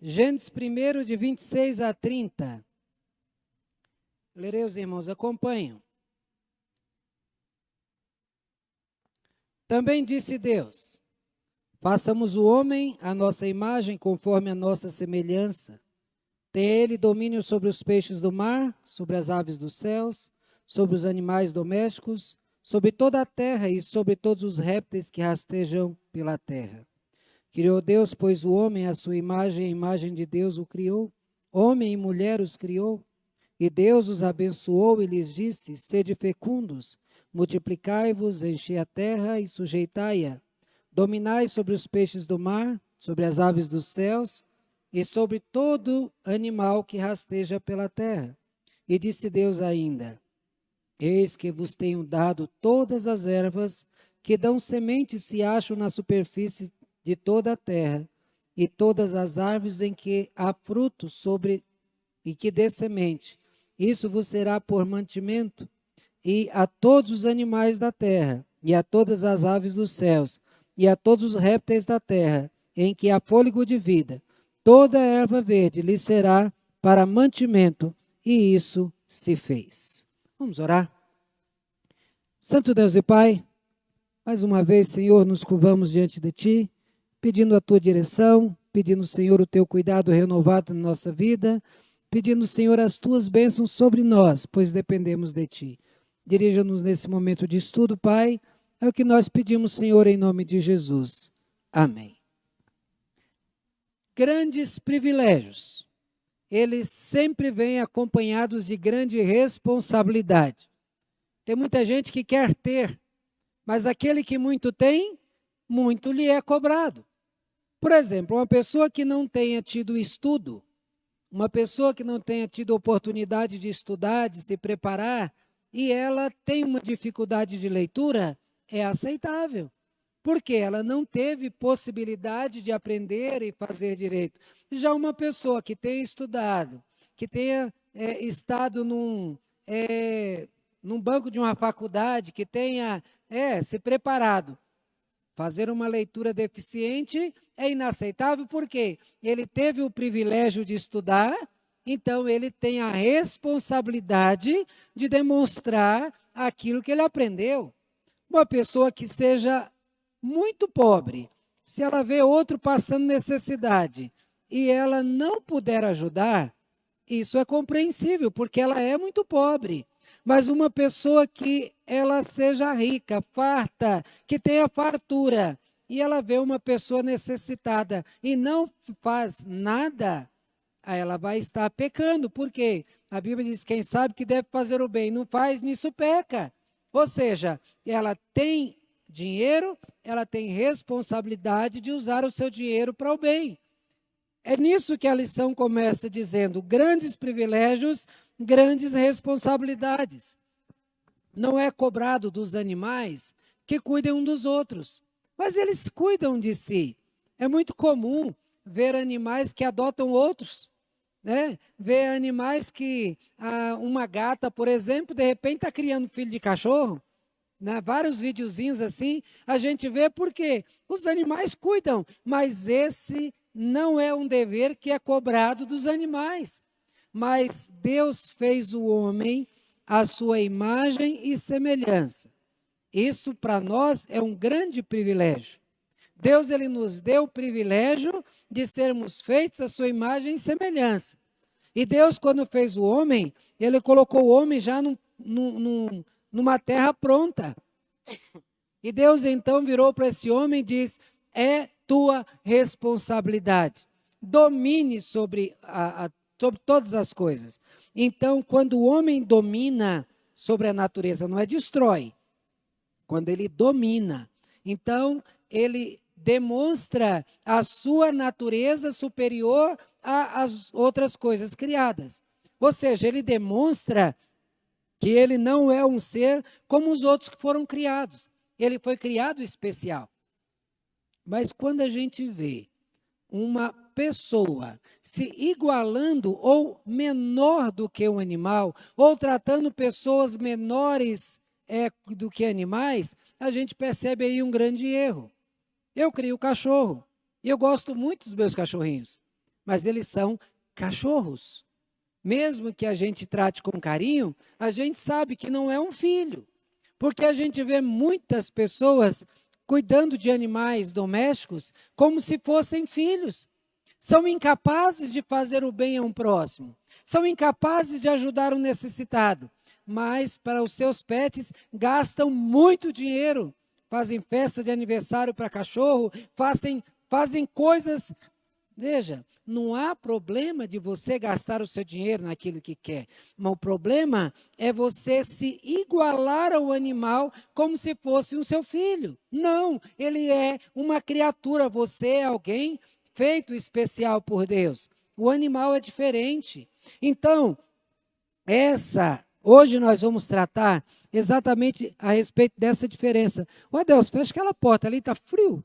Gênesis 1, de 26 a 30. Lerei, os irmãos, acompanham. Também disse Deus: façamos o homem à nossa imagem, conforme a nossa semelhança. Tenha ele domínio sobre os peixes do mar, sobre as aves dos céus, sobre os animais domésticos, sobre toda a terra e sobre todos os répteis que rastejam pela terra. Criou Deus, pois, o homem à sua imagem, a imagem de Deus o criou. Homem e mulher os criou. E Deus os abençoou e lhes disse: sede fecundos, multiplicai-vos, enchei a terra e sujeitai-a. Dominai sobre os peixes do mar, sobre as aves dos céus e sobre todo animal que rasteja pela terra. E disse Deus ainda: eis que vos tenho dado todas as ervas que dão semente se acham na superfície de toda a terra, e todas as árvores em que há fruto sobre e que dê semente. Isso vos será por mantimento, e a todos os animais da terra, e a todas as aves dos céus, e a todos os répteis da terra, em que há fôlego de vida. Toda erva verde lhe será para mantimento, e isso se fez. Vamos orar? Santo Deus e Pai, mais uma vez, Senhor, nos curvamos diante de Ti, pedindo a Tua direção, pedindo, Senhor, o Teu cuidado renovado na nossa vida, pedindo, Senhor, as Tuas bênçãos sobre nós, pois dependemos de Ti. Dirija-nos nesse momento de estudo, Pai, é o que nós pedimos, Senhor, em nome de Jesus. Amém. Grandes privilégios, eles sempre vêm acompanhados de grande responsabilidade. Tem muita gente que quer ter, mas aquele que muito tem, muito lhe é cobrado. Por exemplo, uma pessoa que não tenha tido estudo, uma pessoa que não tenha tido oportunidade de estudar, de se preparar, e ela tem uma dificuldade de leitura, é aceitável. Porque ela não teve possibilidade de aprender e fazer direito. Já uma pessoa que tenha estudado, que tenha estado num banco de uma faculdade, que tenha se preparado, fazer uma leitura deficiente é inaceitável, porque ele teve o privilégio de estudar, então ele tem a responsabilidade de demonstrar aquilo que ele aprendeu. Uma pessoa que seja muito pobre, se ela vê outro passando necessidade e ela não puder ajudar, isso é compreensível, porque ela é muito pobre. Mas uma pessoa que ela seja rica, farta, que tenha fartura, e ela vê uma pessoa necessitada e não faz nada, aí ela vai estar pecando. Por quê? A Bíblia diz: quem sabe que deve fazer o bem, não faz, nisso peca. Ou seja, ela tem dinheiro, ela tem responsabilidade de usar o seu dinheiro para o bem. É nisso que a lição começa dizendo: grandes privilégios, grandes responsabilidades. Não é cobrado dos animais que cuidem um dos outros, mas eles cuidam de si. É muito comum ver animais que adotam outros, né? Ver animais que, uma gata, por exemplo, de repente está criando filho de cachorro, né? Vários videozinhos assim, a gente vê porque os animais cuidam, mas esse não é um dever que é cobrado dos animais. Mas Deus fez o homem à sua imagem e semelhança. Isso para nós é um grande privilégio. Deus, ele nos deu o privilégio de sermos feitos à sua imagem e semelhança. E Deus, quando fez o homem, ele colocou o homem já numa terra pronta. E Deus então virou para esse homem e diz: é tua responsabilidade. Domine sobre todas as coisas. Então, quando o homem domina sobre a natureza, não é destrói. Quando ele domina, então ele demonstra a sua natureza superior às outras coisas criadas. Ou seja, ele demonstra que ele não é um ser como os outros que foram criados. Ele foi criado especial. Mas quando a gente vê uma pessoa se igualando ou menor do que um animal, ou tratando pessoas menores do que animais, a gente percebe aí um grande erro. Eu crio cachorro, e eu gosto muito dos meus cachorrinhos, mas eles são cachorros. Mesmo que a gente trate com carinho, a gente sabe que não é um filho, porque a gente vê muitas pessoas cuidando de animais domésticos como se fossem filhos. São incapazes de fazer o bem a um próximo, são incapazes de ajudar um necessitado, mas para os seus pets gastam muito dinheiro, fazem festa de aniversário para cachorro, fazem coisas. Veja, não há problema de você gastar o seu dinheiro naquilo que quer, mas o problema é você se igualar ao animal como se fosse um seu filho. Não, ele é uma criatura, você é alguém feito especial por Deus. O animal é diferente. Então, hoje nós vamos tratar exatamente a respeito dessa diferença. Ô Adelso, fecha aquela porta ali, está frio.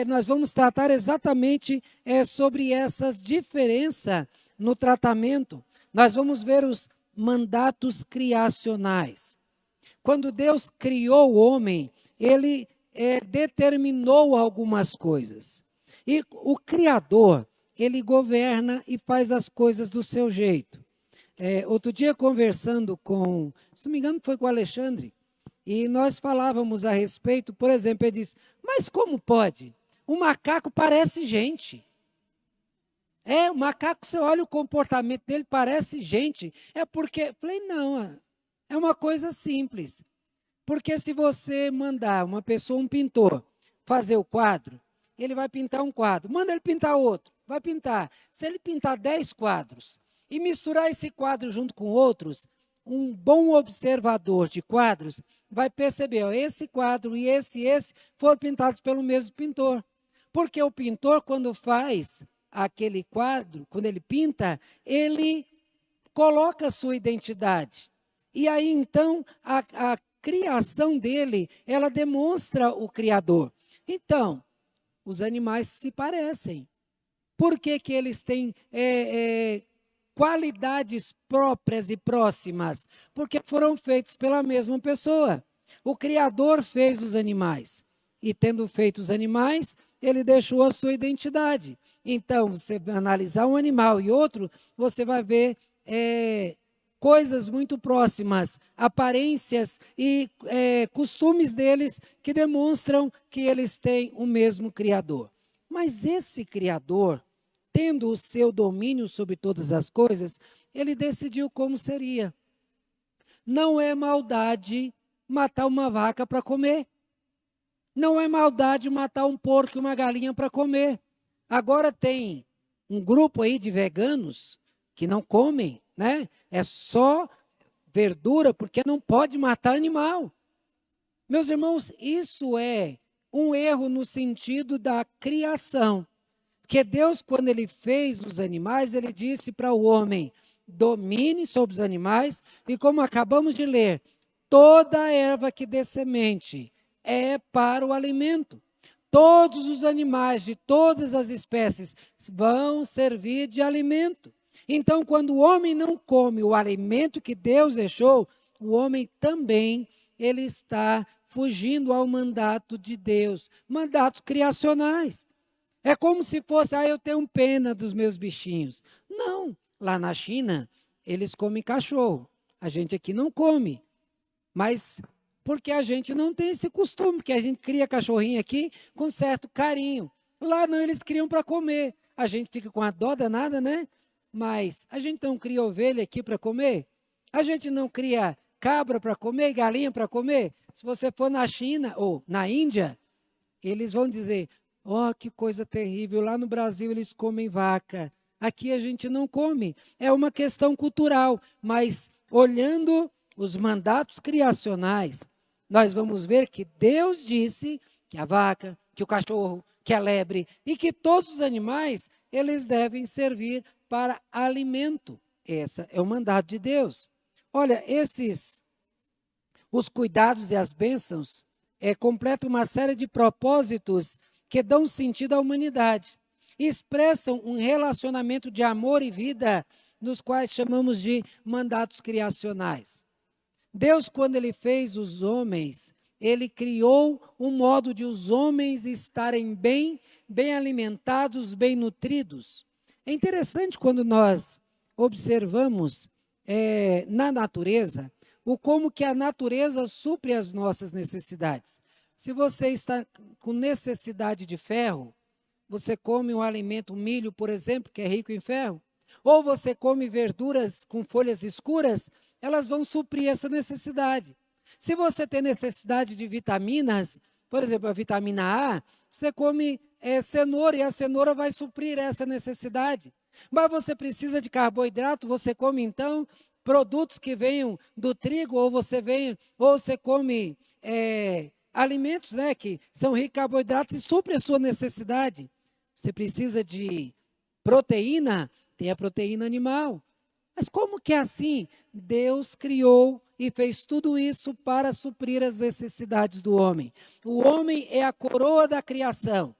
Nós vamos tratar exatamente sobre essas diferenças no tratamento. Nós vamos ver os mandatos criacionais. Quando Deus criou o homem, ele determinou algumas coisas. E o Criador, ele governa e faz as coisas do seu jeito. Outro dia, conversando se não me engano, foi com o Alexandre, e nós falávamos a respeito, por exemplo, ele disse, mas como pode? O macaco parece gente. O macaco, você olha o comportamento dele, parece gente. Falei, não, é uma coisa simples. Porque se você mandar uma pessoa, um pintor, fazer o quadro, ele vai pintar um quadro. Manda ele pintar outro, vai pintar. Se ele pintar 10 quadros e misturar esse quadro junto com outros, um bom observador de quadros vai perceber, esse quadro e esse foram pintados pelo mesmo pintor. Porque o pintor, quando faz aquele quadro, quando ele pinta, ele coloca a sua identidade. E aí, então, a criação dele, ela demonstra o Criador. Então, os animais se parecem. Por que eles têm qualidades próprias e próximas? Porque foram feitos pela mesma pessoa. O Criador fez os animais. E tendo feito os animais, ele deixou a sua identidade. Então, você vai analisar um animal e outro, você vai ver coisas muito próximas, aparências e costumes deles que demonstram que eles têm o mesmo Criador. Mas esse Criador, tendo o seu domínio sobre todas as coisas, ele decidiu como seria. Não é maldade matar uma vaca para comer. Não é maldade matar um porco e uma galinha para comer. Agora tem um grupo aí de veganos que não comem, né? É só verdura porque não pode matar animal. Meus irmãos, isso é um erro no sentido da criação. Porque Deus, quando ele fez os animais, ele disse para o homem, domine sobre os animais, e como acabamos de ler, toda erva que dê semente é para o alimento. Todos os animais de todas as espécies vão servir de alimento. Então, quando o homem não come o alimento que Deus deixou, o homem também ele está fugindo ao mandato de Deus, mandatos criacionais. É como se fosse, eu tenho pena dos meus bichinhos. Não, lá na China, eles comem cachorro. A gente aqui não come. Mas porque a gente não tem esse costume, porque a gente cria cachorrinho aqui com certo carinho. Lá não, eles criam para comer. A gente fica com a dó danada, né? Mas a gente não cria ovelha aqui para comer? A gente não cria cabra para comer, galinha para comer? Se você for na China ou na Índia, eles vão dizer, que coisa terrível, lá no Brasil eles comem vaca. Aqui a gente não come. É uma questão cultural, mas olhando os mandatos criacionais, nós vamos ver que Deus disse que a vaca, que o cachorro, que a lebre e que todos os animais, eles devem servir para alimento. Esse é o mandato de Deus. Olha, os cuidados e as bênçãos completam uma série de propósitos que dão sentido à humanidade e expressam um relacionamento de amor e vida, nos quais chamamos de mandatos criacionais. Deus, quando ele fez os homens, Ele criou um modo de os homens estarem bem alimentados, bem nutridos. É interessante quando nós observamos na natureza o como que a natureza supre as nossas necessidades. Se você está com necessidade de ferro, você come um alimento, um milho, por exemplo, que é rico em ferro, ou você come verduras com folhas escuras, elas vão suprir essa necessidade. Se você tem necessidade de vitaminas, por exemplo, a vitamina A, você come cenoura e a cenoura vai suprir essa necessidade. Mas você precisa de carboidrato, você come então produtos que venham do trigo, ou você come alimentos, né, que são ricos em carboidratos e supre a sua necessidade. Você precisa de proteína, tem a proteína animal. Mas como que é assim? Deus criou e fez tudo isso para suprir as necessidades do homem. O homem é a coroa da criação.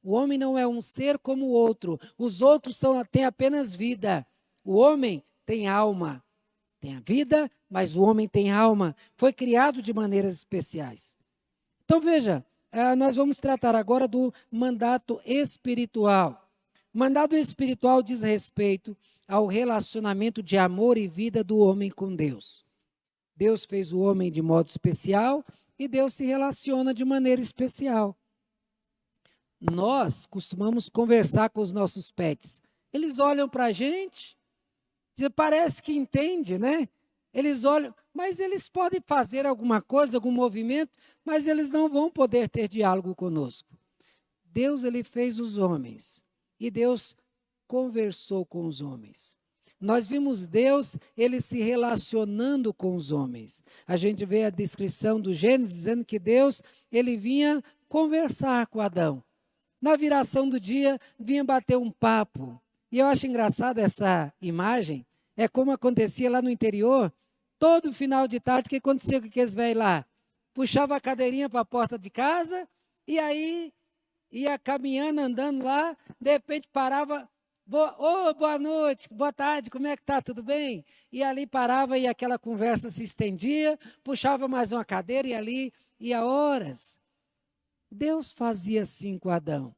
O homem não é um ser como o outro. Os outros têm apenas vida. O homem tem alma. Tem a vida, mas o homem tem alma. Foi criado de maneiras especiais. Então veja, nós vamos tratar agora do mandato espiritual. O mandato espiritual diz respeito ao relacionamento de amor e vida do homem com Deus. Deus fez o homem de modo especial e Deus se relaciona de maneira especial. Nós costumamos conversar com os nossos pets. Eles olham para a gente, parece que entende, né? Eles olham, mas eles podem fazer alguma coisa, algum movimento, mas eles não vão poder ter diálogo conosco. Deus, ele fez os homens e Deus conversou com os homens. Nós vimos Deus, ele se relacionando com os homens. A gente vê a descrição do Gênesis dizendo que Deus, ele vinha conversar com Adão. Na viração do dia, vinha bater um papo. E eu acho engraçada essa imagem, é como acontecia lá no interior, todo final de tarde, o que acontecia com aqueles velhos lá? Puxava a cadeirinha para a porta de casa, e aí ia caminhando, andando lá, de repente parava, boa noite, boa tarde, como é que está, tudo bem? E ali parava e aquela conversa se estendia, puxava mais uma cadeira e ali ia horas. Deus fazia assim com Adão.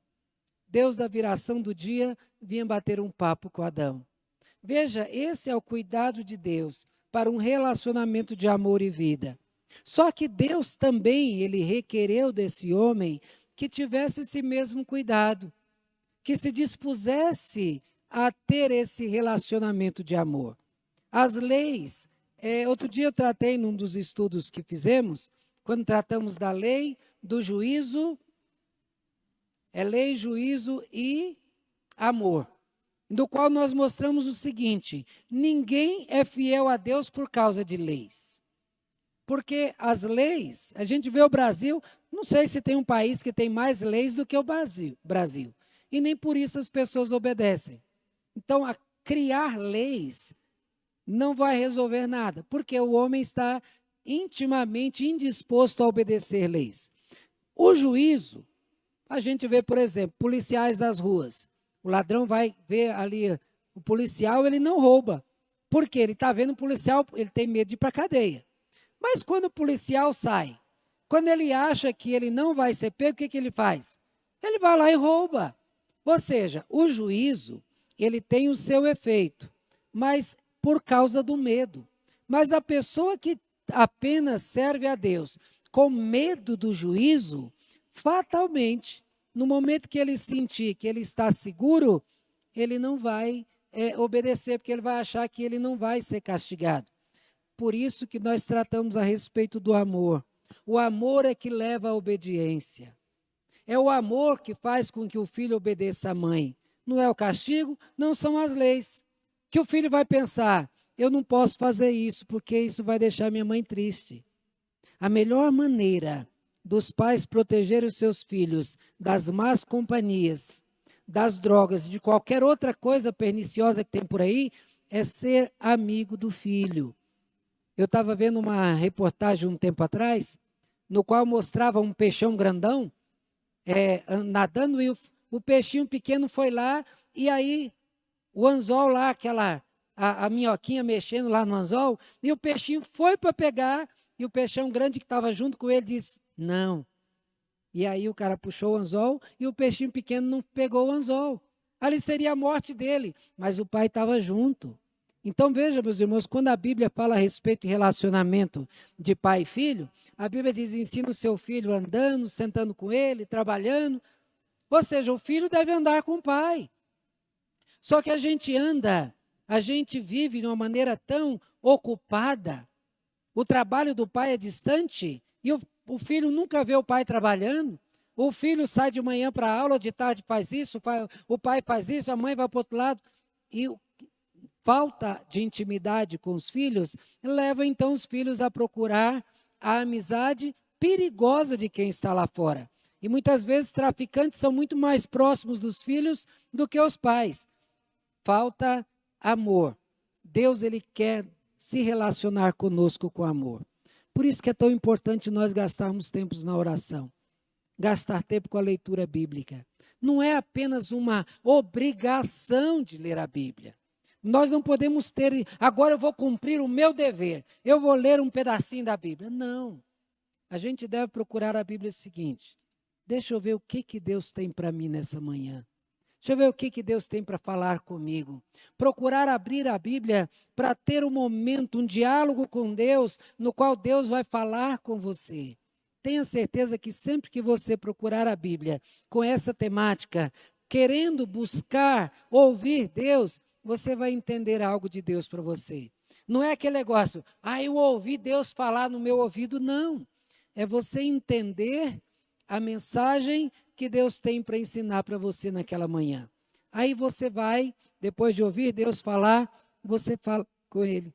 Deus, da viração do dia, vinha bater um papo com Adão. Veja, esse é o cuidado de Deus para um relacionamento de amor e vida. Só que Deus também, ele requereu desse homem que tivesse esse mesmo cuidado, que se dispusesse a ter esse relacionamento de amor. As leis, outro dia eu tratei num dos estudos que fizemos, quando tratamos da lei, do juízo, lei, juízo e amor, do qual nós mostramos o seguinte: ninguém é fiel a Deus por causa de leis. Porque as leis, a gente vê o Brasil, não sei se tem um país que tem mais leis do que o Brasil. E nem por isso as pessoas obedecem. Então, criar leis não vai resolver nada, porque o homem está intimamente indisposto a obedecer leis. O juízo, a gente vê, por exemplo, policiais das ruas. O ladrão vai ver ali, o policial, ele não rouba. Por quê? Ele está vendo o policial, ele tem medo de ir para a cadeia. Mas quando o policial sai, quando ele acha que ele não vai ser pego, o que ele faz? Ele vai lá e rouba. Ou seja, o juízo, ele tem o seu efeito, mas por causa do medo. Mas a pessoa que apenas serve a Deus com medo do juízo, fatalmente, no momento que ele sentir que ele está seguro, ele não vai obedecer, porque ele vai achar que ele não vai ser castigado. Por isso que nós tratamos a respeito do amor. O amor é que leva à obediência. É o amor que faz com que o filho obedeça à mãe. Não é o castigo, não são as leis. Que o filho vai pensar, eu não posso fazer isso, porque isso vai deixar minha mãe triste. A melhor maneira dos pais protegerem os seus filhos das más companhias, das drogas, de qualquer outra coisa perniciosa que tem por aí, é ser amigo do filho. Eu estava vendo uma reportagem um tempo atrás, no qual mostrava um peixão grandão, nadando, e o peixinho pequeno foi lá, e aí o anzol lá, a minhoquinha mexendo lá no anzol, e o peixinho foi para pegar, E o peixão grande que estava junto com ele disse, não. E aí o cara puxou o anzol e o peixinho pequeno não pegou o anzol. Ali seria a morte dele, mas o pai estava junto. Então veja, meus irmãos, quando a Bíblia fala a respeito de relacionamento de pai e filho, a Bíblia diz, ensina o seu filho andando, sentando com ele, trabalhando. Ou seja, o filho deve andar com o pai. Só que a gente vive de uma maneira tão ocupada, o trabalho do pai é distante e o filho nunca vê o pai trabalhando. O filho sai de manhã para a aula, de tarde faz isso, o pai faz isso, a mãe vai para o outro lado. E falta de intimidade com os filhos leva então os filhos a procurar a amizade perigosa de quem está lá fora. E muitas vezes traficantes são muito mais próximos dos filhos do que os pais. Falta amor. Deus, ele quer se relacionar conosco com amor. Por isso que é tão importante nós gastarmos tempos na oração. Gastar tempo com a leitura bíblica. Não é apenas uma obrigação de ler a Bíblia. Nós não podemos ter, agora eu vou cumprir o meu dever, eu vou ler um pedacinho da Bíblia. Não. A gente deve procurar a Bíblia seguinte. Deixa eu ver o que Deus tem para mim nessa manhã. Deixa eu ver o que Deus tem para falar comigo. Procurar abrir a Bíblia para ter um momento, um diálogo com Deus, no qual Deus vai falar com você. Tenha certeza que sempre que você procurar a Bíblia com essa temática, querendo buscar, ouvir Deus, você vai entender algo de Deus para você. Não é aquele negócio, eu ouvi Deus falar no meu ouvido, não. É você entender a mensagem que Deus tem para ensinar para você naquela manhã. Aí você vai, depois de ouvir Deus falar, você fala com Ele.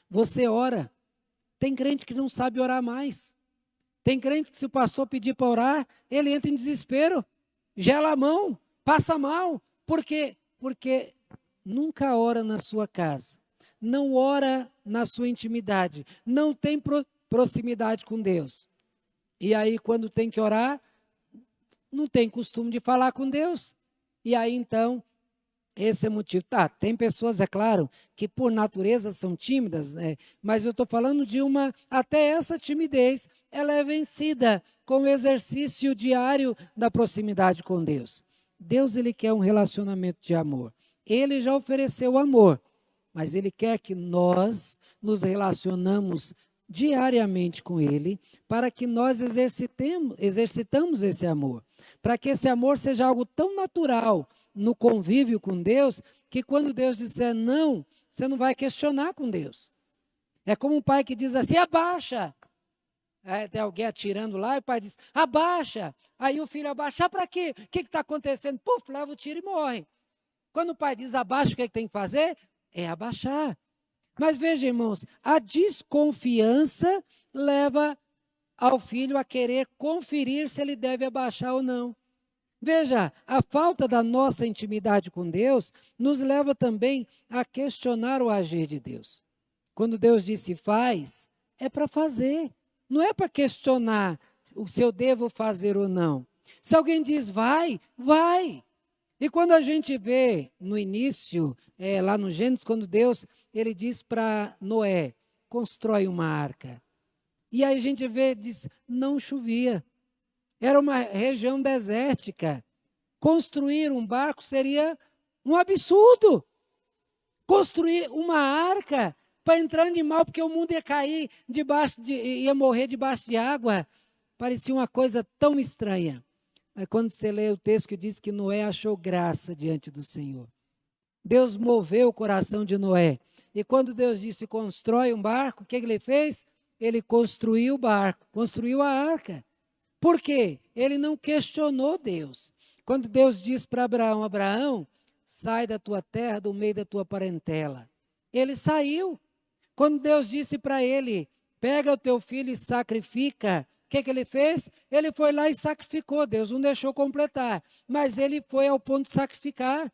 Você ora. Tem crente que não sabe orar mais. Tem crente que se o pastor pedir para orar, ele entra em desespero, gela a mão, passa mal. Por quê? Porque nunca ora na sua casa. Não ora na sua intimidade. Não tem proximidade com Deus. E aí, quando tem que orar, não tem costume de falar com Deus. E aí, então, esse é o motivo. Tem pessoas, é claro, que por natureza são tímidas, né? Mas eu estou falando de até essa timidez, ela é vencida com o exercício diário da proximidade com Deus. Deus, ele quer um relacionamento de amor. Ele já ofereceu amor, mas ele quer que nós nos relacionamos diariamente com Ele, para que nós exercitamos esse amor, para que esse amor seja algo tão natural no convívio com Deus, que quando Deus disser não, você não vai questionar com Deus. É como um pai que diz assim, abaixa. Tem alguém atirando lá e o pai diz, abaixa. Aí o filho abaixa, para quê? O que está acontecendo? Puf, leva o tiro e morre. Quando o pai diz abaixa, o que tem que fazer? É abaixar. Mas veja, irmãos, a desconfiança leva ao filho a querer conferir se ele deve abaixar ou não. Veja, a falta da nossa intimidade com Deus nos leva também a questionar o agir de Deus. Quando Deus disse faz, é para fazer. Não é para questionar se eu devo fazer ou não. Se alguém diz vai, vai. E quando a gente vê no início, lá no Gênesis, quando Deus ele diz para Noé, constrói uma arca. E aí a gente vê, diz, não chovia. Era uma região desértica. Construir um barco seria um absurdo. Construir uma arca para entrar animal, porque o mundo ia cair ia morrer debaixo de água. Parecia uma coisa tão estranha. Mas quando você lê o texto que diz que Noé achou graça diante do Senhor. Deus moveu o coração de Noé. E quando Deus disse, constrói um barco, o que ele fez? Ele construiu o barco, construiu a arca. Por quê? Ele não questionou Deus. Quando Deus diz para Abraão, Abraão, sai da tua terra, do meio da tua parentela. Ele saiu. Quando Deus disse para ele, pega o teu filho e sacrifica, o que ele fez? Ele foi lá e sacrificou. Deus não deixou completar, mas ele foi ao ponto de sacrificar.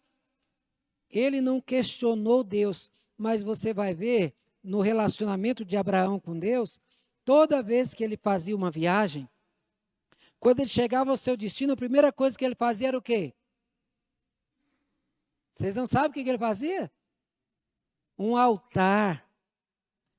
Ele não questionou Deus, mas você vai ver no relacionamento de Abraão com Deus, toda vez que ele fazia uma viagem, quando ele chegava ao seu destino, a primeira coisa que ele fazia era o quê? Vocês não sabem o que ele fazia? Um altar.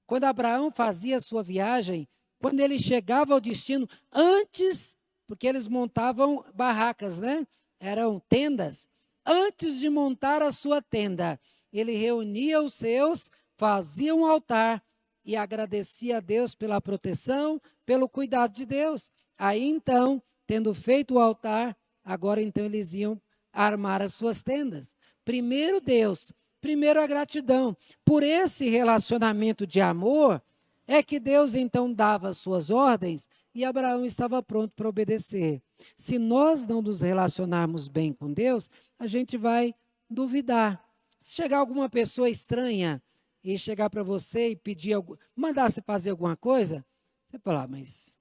Quando Abraão fazia a sua viagem, quando ele chegava ao destino, antes, porque eles montavam barracas, né? Eram tendas. Antes de montar a sua tenda, ele reunia os seus, fazia um altar e agradecia a Deus pela proteção, pelo cuidado de Deus. Aí então, tendo feito o altar, agora então eles iam armar as suas tendas. Primeiro Deus, primeiro a gratidão. Por esse relacionamento de amor, é que Deus então dava as suas ordens e Abraão estava pronto para obedecer. Se nós não nos relacionarmos bem com Deus, a gente vai duvidar. Se chegar alguma pessoa estranha e chegar para você e pedir, mandasse fazer alguma coisa, você fala, mas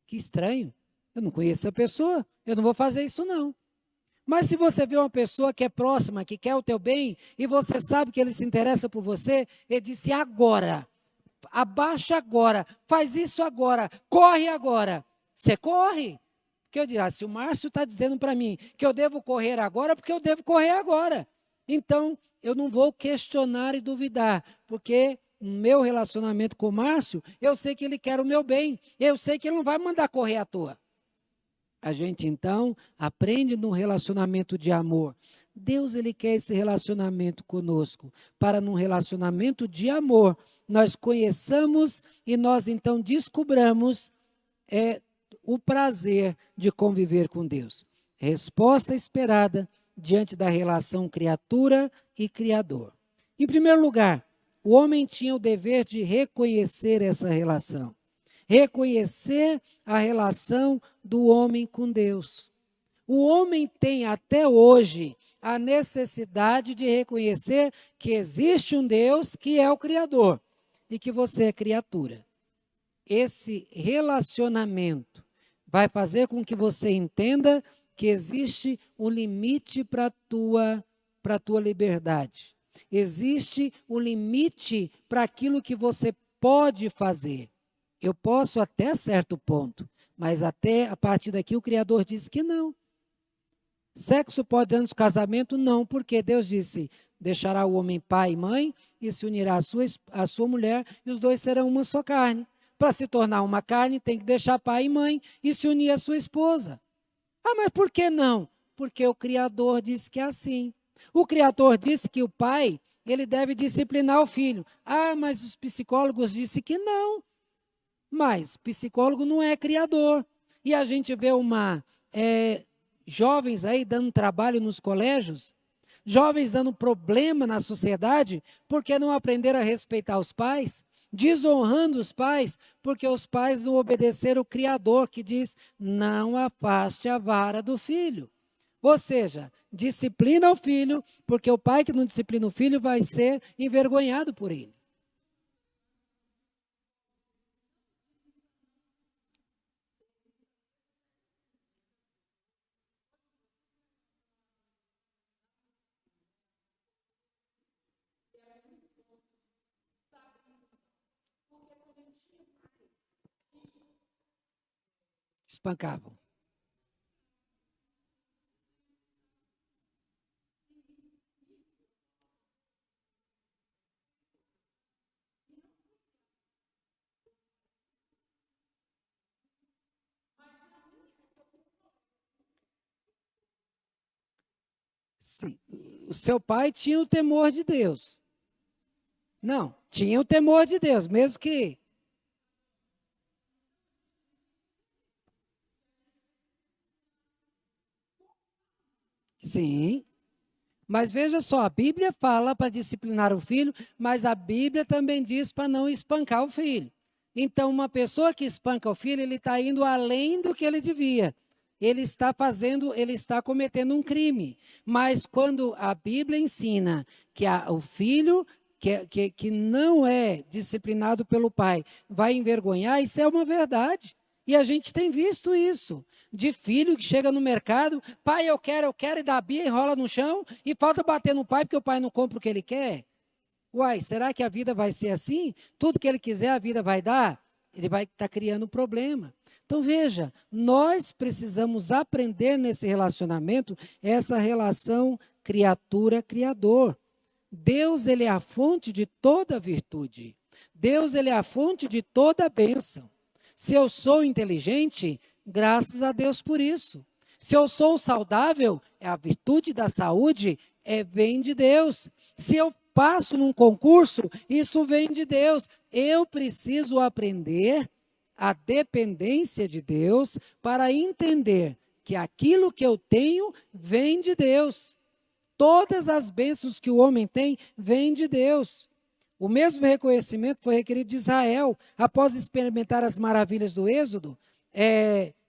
que estranho, eu não conheço essa pessoa, eu não vou fazer isso não. Mas se você vê uma pessoa que é próxima, que quer o teu bem, e você sabe que ele se interessa por você, ele disse agora, abaixa agora, faz isso agora, corre agora. Você corre. Porque eu diria, se o Márcio está dizendo para mim que eu devo correr agora, porque eu devo correr agora. Então, eu não vou questionar e duvidar, porque no meu relacionamento com o Márcio, eu sei que ele quer o meu bem, eu sei que ele não vai mandar correr à toa. A gente, então, aprende no relacionamento de amor. Deus, ele quer esse relacionamento conosco, para num relacionamento de amor, nós conheçamos e nós, então, descobramos o prazer de conviver com Deus. Resposta esperada diante da relação criatura e criador. Em primeiro lugar, o homem tinha o dever de reconhecer essa relação. Reconhecer a relação do homem com Deus. O homem tem até hoje a necessidade de reconhecer que existe um Deus que é o Criador e que você é criatura. Esse relacionamento vai fazer com que você entenda que existe um limite para a tua liberdade. Existe um limite para aquilo que você pode fazer. Eu posso até certo ponto, mas até a partir daqui o Criador disse que não. Sexo pode antes do casamento? Não, porque Deus disse, deixará o homem pai e mãe e se unirá à sua mulher e os dois serão uma só carne. Para se tornar uma carne tem que deixar pai e mãe e se unir à sua esposa. Ah, mas por que não? Porque o Criador disse que é assim. O Criador disse que o pai, ele deve disciplinar o filho. Ah, mas os psicólogos disseram que não. Mas psicólogo não é criador. E a gente vê jovens aí dando trabalho nos colégios, jovens dando problema na sociedade, porque não aprenderam a respeitar os pais, desonrando os pais, porque os pais não obedeceram o Criador, que diz, não afaste a vara do filho. Ou seja, disciplina o filho, porque o pai que não disciplina o filho vai ser envergonhado por ele. Espancavam. Sim. O seu pai tinha o temor de Deus. Não, tinha o temor de Deus, mesmo que... Sim, mas veja só, a Bíblia fala para disciplinar o filho, mas a Bíblia também diz para não espancar o filho. Então, uma pessoa que espanca o filho, ele está indo além do que ele devia. Ele está cometendo um crime. Mas quando a Bíblia ensina que o filho que não é disciplinado pelo pai vai envergonhar, isso é uma verdade. E a gente tem visto isso. De filho que chega no mercado, pai, eu quero, e dá a Bia e rola no chão, e falta bater no pai porque o pai não compra o que ele quer. Uai, será que a vida vai ser assim? Tudo que ele quiser a vida vai dar? Ele vai estar criando um problema. Então veja, nós precisamos aprender nesse relacionamento, essa relação criatura-criador. Deus, ele é a fonte de toda virtude. Deus, ele é a fonte de toda a bênção. Se eu sou inteligente, graças a Deus por isso. Se eu sou saudável, a virtude da saúde vem de Deus. Se eu passo num concurso, isso vem de Deus. Eu preciso aprender a dependência de Deus para entender que aquilo que eu tenho vem de Deus. Todas as bênçãos que o homem tem, vêm de Deus. O mesmo reconhecimento foi requerido de Israel, após experimentar as maravilhas do Êxodo,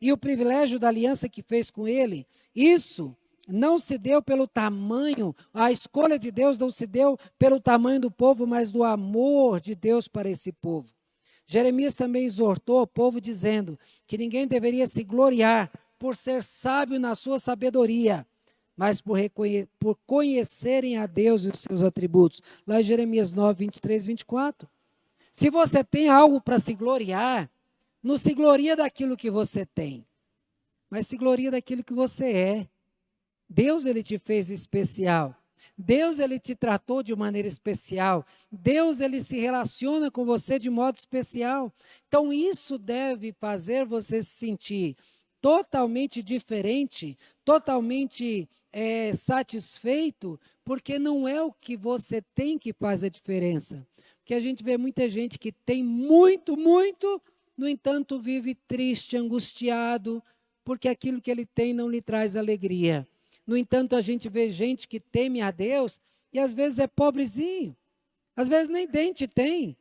e o privilégio da aliança que fez com ele. Isso não se deu pelo tamanho, a escolha de Deus não se deu pelo tamanho do povo, mas do amor de Deus para esse povo. Jeremias também exortou o povo dizendo que ninguém deveria se gloriar por ser sábio na sua sabedoria, mas por conhecerem a Deus e os seus atributos. Lá em Jeremias 9, 23, 24. Se você tem algo para se gloriar, não se gloria daquilo que você tem, mas se gloria daquilo que você é. Deus, ele te fez especial. Deus, ele te tratou de maneira especial. Deus, ele se relaciona com você de modo especial. Então, isso deve fazer você se sentir totalmente diferente, totalmente satisfeito, porque não é o que você tem que faz a diferença. Porque a gente vê muita gente que tem muito, muito, no entanto vive triste, angustiado, porque aquilo que ele tem não lhe traz alegria. No entanto, a gente vê gente que teme a Deus e às vezes é pobrezinho, às vezes nem dente tem,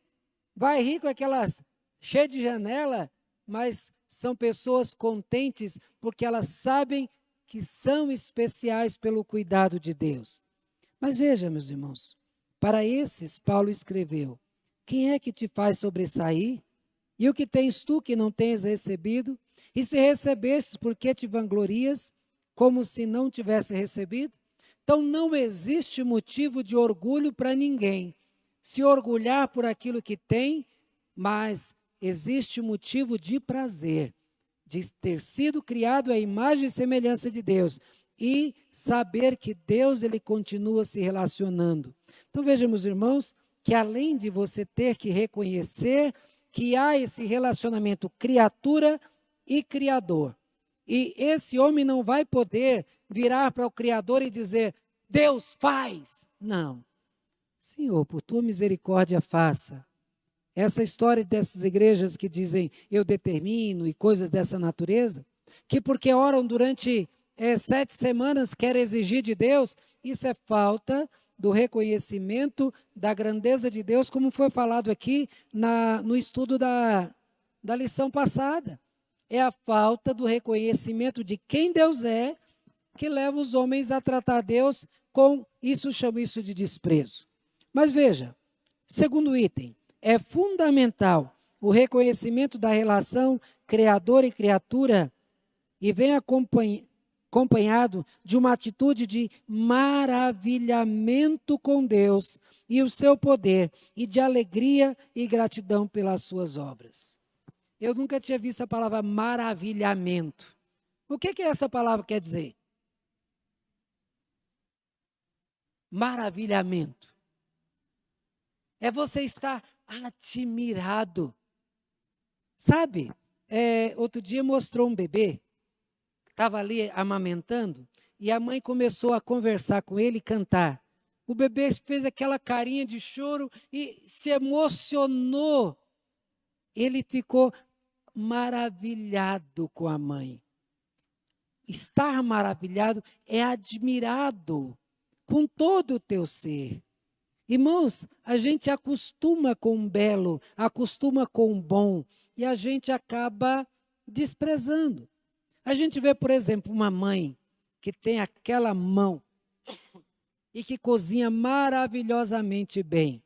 vai rico aquelas cheio de janela, mas são pessoas contentes porque elas sabem que são especiais pelo cuidado de Deus. Mas veja, meus irmãos, para esses Paulo escreveu: quem é que te faz sobressair? E o que tens tu que não tens recebido? E se recebestes, por que te vanglorias, como se não tivesse recebido? Então não existe motivo de orgulho para ninguém se orgulhar por aquilo que tem, mas existe motivo de prazer, de ter sido criado à imagem e semelhança de Deus e saber que Deus, ele continua se relacionando. Então vejam, meus irmãos, que além de você ter que reconhecer que há esse relacionamento criatura e criador, e esse homem não vai poder virar para o Criador e dizer: Deus faz. Não. Senhor, por tua misericórdia faça. Essa história dessas igrejas que dizem eu determino e coisas dessa natureza, que porque oram durante 7 semanas querem exigir de Deus, isso é falta do reconhecimento da grandeza de Deus, como foi falado aqui no estudo da lição passada. É a falta do reconhecimento de quem Deus é que leva os homens a tratar Deus com isso, chama isso de desprezo. Mas veja, segundo item, é fundamental o reconhecimento da relação criador e criatura e vem acompanhado de uma atitude de maravilhamento com Deus e o seu poder e de alegria e gratidão pelas suas obras. Eu nunca tinha visto a palavra maravilhamento. O que essa palavra quer dizer? Maravilhamento. É você estar admirado. Sabe, outro dia mostrou um bebê, estava ali amamentando, e a mãe começou a conversar com ele e cantar. O bebê fez aquela carinha de choro e se emocionou. Ele ficou maravilhado com a mãe. Estar maravilhado é admirado com todo o teu ser. Irmãos, a gente acostuma com o belo, acostuma com o bom, e a gente acaba desprezando. A gente vê, por exemplo, uma mãe que tem aquela mão e que cozinha maravilhosamente bem.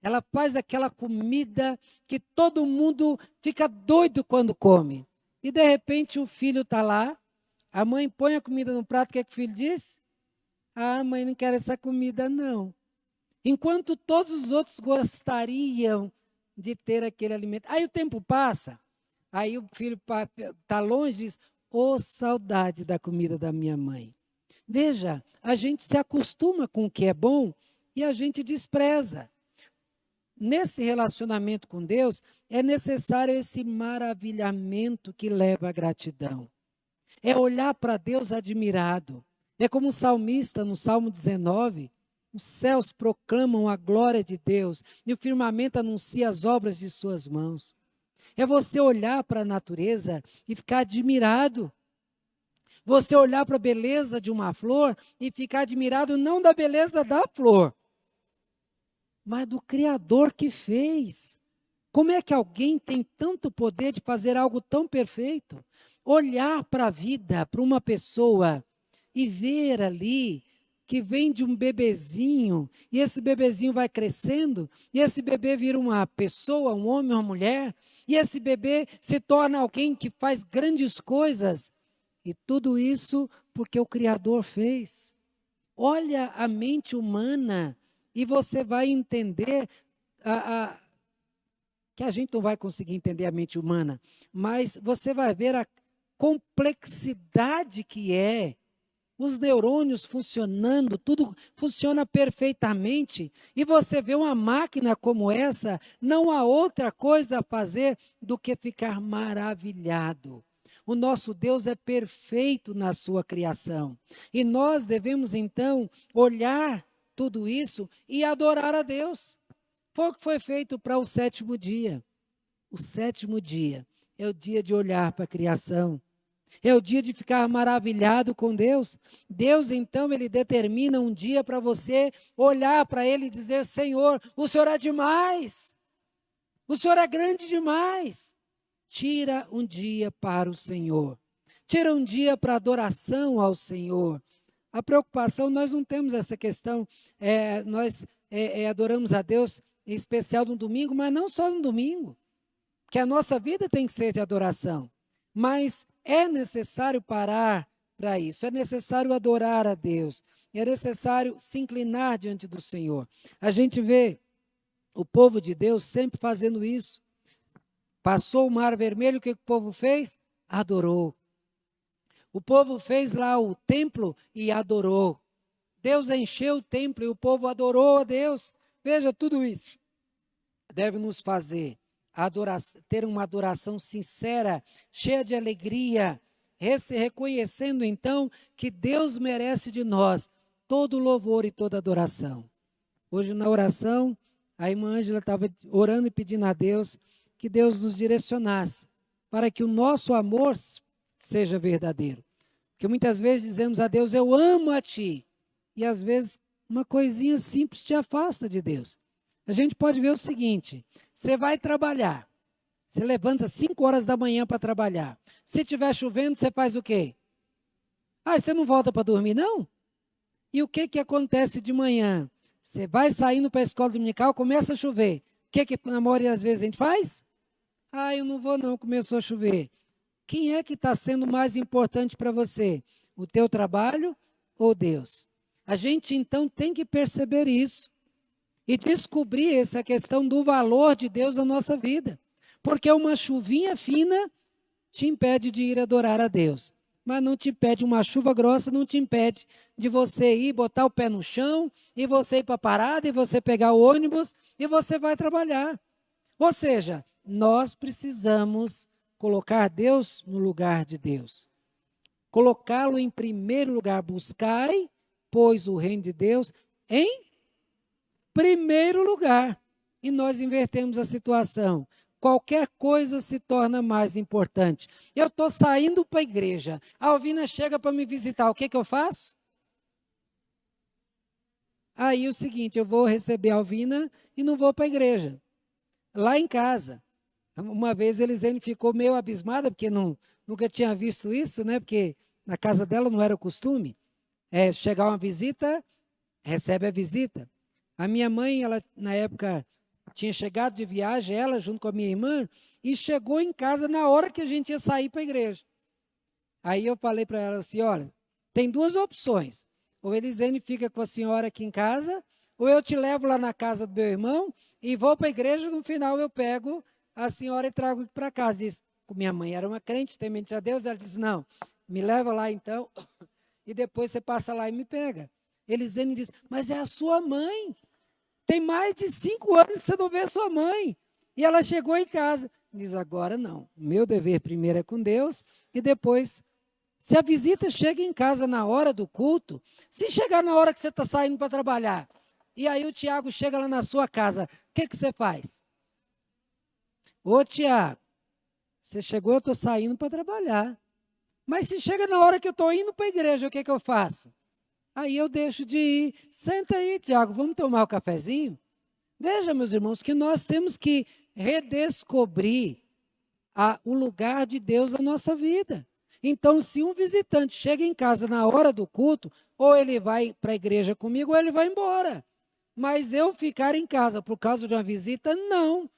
Ela faz aquela comida que todo mundo fica doido quando come. E, de repente, o filho está lá, a mãe põe a comida no prato, o que é que o filho diz? Ah, mãe, não quero essa comida, não. Enquanto todos os outros gostariam de ter aquele alimento. Aí o tempo passa, aí o filho está longe e diz: saudade da comida da minha mãe. Veja, a gente se acostuma com o que é bom e a gente despreza. nesse relacionamento com Deus, é necessário esse maravilhamento que leva à gratidão. É olhar para Deus admirado. É como o salmista no Salmo 19, os céus proclamam a glória de Deus e o firmamento anuncia as obras de suas mãos. É você olhar para a natureza e ficar admirado. Você olhar para a beleza de uma flor e ficar admirado não da beleza da flor, mas do Criador que fez. Como é que alguém tem tanto poder de fazer algo tão perfeito? Olhar para a vida, para uma pessoa e ver ali que vem de um bebezinho, e esse bebezinho vai crescendo, e esse bebê vira uma pessoa, um homem, uma mulher, e esse bebê se torna alguém que faz grandes coisas. E tudo isso porque o Criador fez. Olha a mente humana e você vai entender que a gente não vai conseguir entender a mente humana, mas você vai ver a complexidade que é, os neurônios funcionando, tudo funciona perfeitamente, e você vê uma máquina como essa, não há outra coisa a fazer do que ficar maravilhado. O nosso Deus é perfeito na sua criação, e nós devemos então olhar tudo isso e adorar a Deus. Foi o que foi feito para o sétimo dia. O sétimo dia é o dia de olhar para a criação. É o dia de ficar maravilhado com Deus. Deus, então, ele determina um dia para você olhar para ele e dizer: Senhor, o Senhor é demais. O Senhor é grande demais. Tira um dia para o Senhor. Tira um dia para adoração ao Senhor. A preocupação, nós não temos essa questão. Nós adoramos a Deus, em especial no domingo, mas não só no domingo. Que a nossa vida tem que ser de adoração. Mas é necessário parar para isso, é necessário adorar a Deus, é necessário se inclinar diante do Senhor. A gente vê o povo de Deus sempre fazendo isso. Passou o Mar Vermelho, o que o povo fez? Adorou. O povo fez lá o templo e adorou. Deus encheu o templo e o povo adorou a Deus. Veja, tudo isso deve nos fazer ter uma adoração sincera, cheia de alegria, reconhecendo então que Deus merece de nós todo louvor e toda adoração. Hoje na oração, a irmã Ângela estava orando e pedindo a Deus que Deus nos direcionasse para que o nosso amor seja verdadeiro. Porque muitas vezes dizemos a Deus: eu amo a Ti, e às vezes uma coisinha simples te afasta de Deus. A gente pode ver o seguinte: você vai trabalhar, você levanta 5 horas da manhã para trabalhar. Se estiver chovendo, você faz o quê? Você não volta para dormir, não? E o que acontece de manhã? Você vai saindo para a escola dominical, começa a chover. O que na maioria das vezes a gente faz? Eu não vou não, começou a chover. Quem é que está sendo mais importante para você? O teu trabalho ou Deus? A gente então tem que perceber isso. E descobrir essa questão do valor de Deus na nossa vida. Porque uma chuvinha fina te impede de ir adorar a Deus. Mas não te impede, uma chuva grossa não te impede de você ir botar o pé no chão, e você ir para a parada, e você pegar o ônibus, e você vai trabalhar. Ou seja, nós precisamos colocar Deus no lugar de Deus. Colocá-lo em primeiro lugar. Buscai, pois, o reino de Deus em primeiro lugar. E nós invertemos a situação. Qualquer coisa se torna mais importante. Eu estou saindo para a igreja. A Alvina chega para me visitar. O que eu faço? Aí o seguinte, eu vou receber a Alvina e não vou para a igreja. Lá em casa. Uma vez Elisene ficou meio abismada, porque nunca tinha visto isso, né? Porque na casa dela não era o costume. Chegar uma visita, recebe a visita. A minha mãe, ela na época tinha chegado de viagem, ela junto com a minha irmã, e chegou em casa na hora que a gente ia sair para a igreja. Aí eu falei para ela assim: olha, tem 2 opções. Ou Elisene fica com a senhora aqui em casa, ou eu te levo lá na casa do meu irmão e vou para a igreja, no final eu pego a senhora e trago aqui para casa. Diz, minha mãe era uma crente, temente a Deus, ela disse: não, me leva lá então, e depois você passa lá e me pega. Elisene diz: mas é a sua mãe. Tem mais de 5 anos que você não vê sua mãe. E ela chegou em casa. Diz, agora não. O meu dever primeiro é com Deus e depois, se a visita chega em casa na hora do culto, se chegar na hora que você está saindo para trabalhar, e aí o Tiago chega lá na sua casa, o que você faz? Ô Tiago, você chegou, eu estou saindo para trabalhar. Mas se chega na hora que eu estou indo para a igreja, o que eu faço? Aí eu deixo de ir. Senta aí, Tiago, vamos tomar o cafezinho? Veja, meus irmãos, que nós temos que redescobrir o lugar de Deus na nossa vida. Então, se um visitante chega em casa na hora do culto, ou ele vai para a igreja comigo, ou ele vai embora. Mas eu ficar em casa por causa de uma visita, não.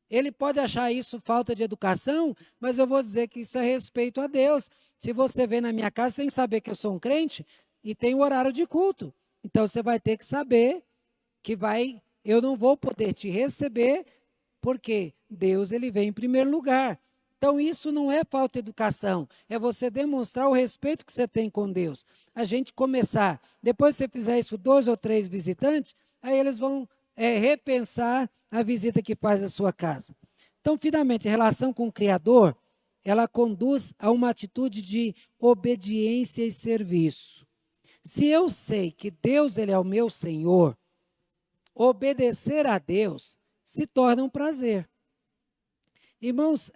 Ele pode achar isso falta de educação, mas eu vou dizer que isso é respeito a Deus. Se você vem na minha casa, tem que saber que eu sou um crente e tem o horário de culto. Então, você vai ter que saber que eu não vou poder te receber, porque Deus ele vem em primeiro lugar. Então, isso não é falta de educação, é você demonstrar o respeito que você tem com Deus. A gente começar, depois que você fizer isso 2 ou 3 visitantes, aí eles vão repensar a visita que faz à sua casa. Então, finalmente, a relação com o Criador, ela conduz a uma atitude de obediência e serviço. Se eu sei que Deus ele é o meu Senhor, obedecer a Deus se torna um prazer. Irmãos,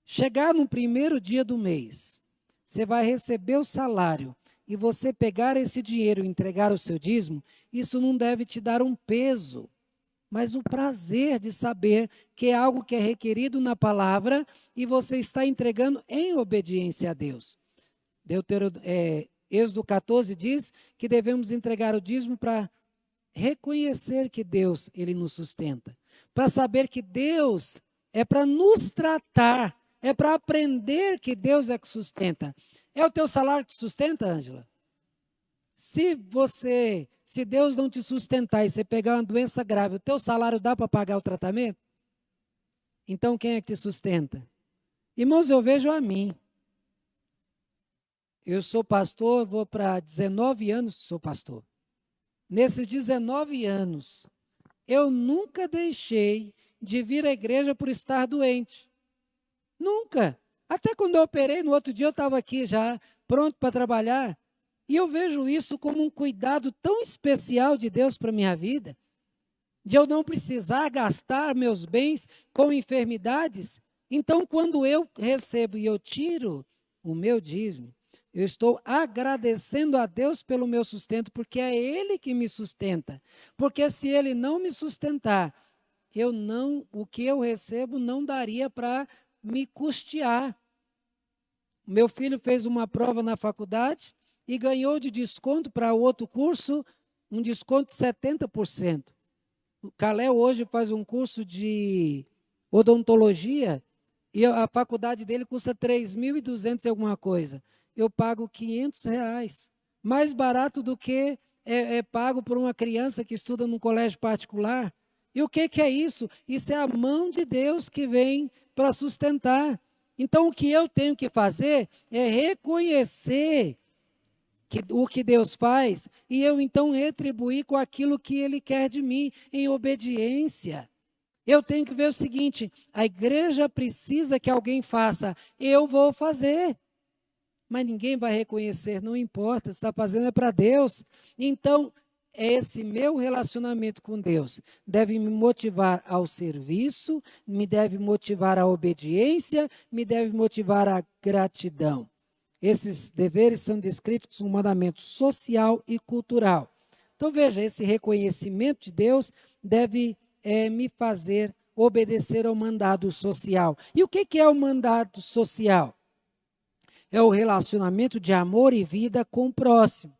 chegar no primeiro dia do mês, você vai receber o salário e você pegar esse dinheiro e entregar o seu dízimo, isso não deve te dar um peso, mas o prazer de saber que é algo que é requerido na palavra e você está entregando em obediência a Deus. Êxodo 14 diz que devemos entregar o dízimo para reconhecer que Deus ele nos sustenta, para saber que Deus é para nos tratar, é para aprender que Deus é que sustenta. É o teu salário que te sustenta, Ângela? Se Deus não te sustentar e você pegar uma doença grave, o teu salário dá para pagar o tratamento? Então quem é que te sustenta? Irmãos, eu vejo a mim. Eu sou pastor, vou para 19 anos que sou pastor. Nesses 19 anos, eu nunca deixei de vir à igreja por estar doente. Nunca. Até quando eu operei, no outro dia eu estava aqui já, pronto para trabalhar. E eu vejo isso como um cuidado tão especial de Deus para a minha vida, de eu não precisar gastar meus bens com enfermidades. Então, quando eu recebo e eu tiro o meu dízimo, eu estou agradecendo a Deus pelo meu sustento, porque é Ele que me sustenta. Porque se Ele não me sustentar, o que eu recebo não daria para me custear. Meu filho fez uma prova na faculdade e ganhou de desconto para outro curso, um desconto de 70%. O Calé hoje faz um curso de odontologia e a faculdade dele custa 3.200 e alguma coisa. Eu pago R$ 500, mais barato do que é pago por uma criança que estuda num colégio particular. E o que é isso? Isso é a mão de Deus que vem para sustentar. Então, o que eu tenho que fazer é reconhecer o que Deus faz e eu então retribuir com aquilo que Ele quer de mim, em obediência. Eu tenho que ver o seguinte, a igreja precisa que alguém faça, eu vou fazer. Mas ninguém vai reconhecer, não importa, se está fazendo é para Deus. Então, esse meu relacionamento com Deus deve me motivar ao serviço, me deve motivar à obediência, me deve motivar à gratidão. Esses deveres são descritos no mandamento social e cultural. Então, veja, esse reconhecimento de Deus deve me fazer obedecer ao mandado social. E o que é o mandado social? É o relacionamento de amor e vida com o próximo.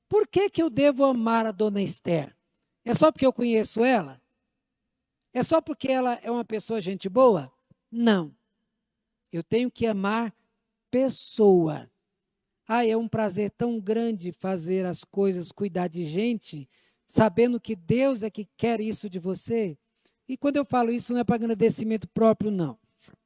Por que eu devo amar a dona Esther? É só porque eu conheço ela? É só porque ela é uma pessoa gente boa? Não. Eu tenho que amar pessoa. É um prazer tão grande fazer as coisas, cuidar de gente, sabendo que Deus é que quer isso de você. E quando eu falo isso, não é para agradecimento próprio, não.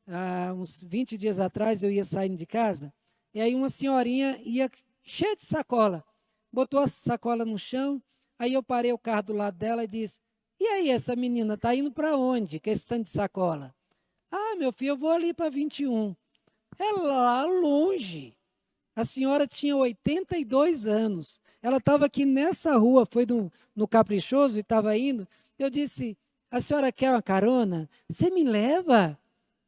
Há uns 20 dias atrás, eu ia saindo de casa, e aí uma senhorinha ia cheia de sacola, botou a sacola no chão, Aí eu parei o carro do lado dela e disse, e aí, essa menina está indo para onde, com esse tanto de sacola? Ah, meu filho, eu vou ali para 21. É lá longe. A senhora tinha 82 anos. Ela estava aqui nessa rua, foi no Caprichoso e estava indo. Eu disse, a senhora quer uma carona? Você me leva?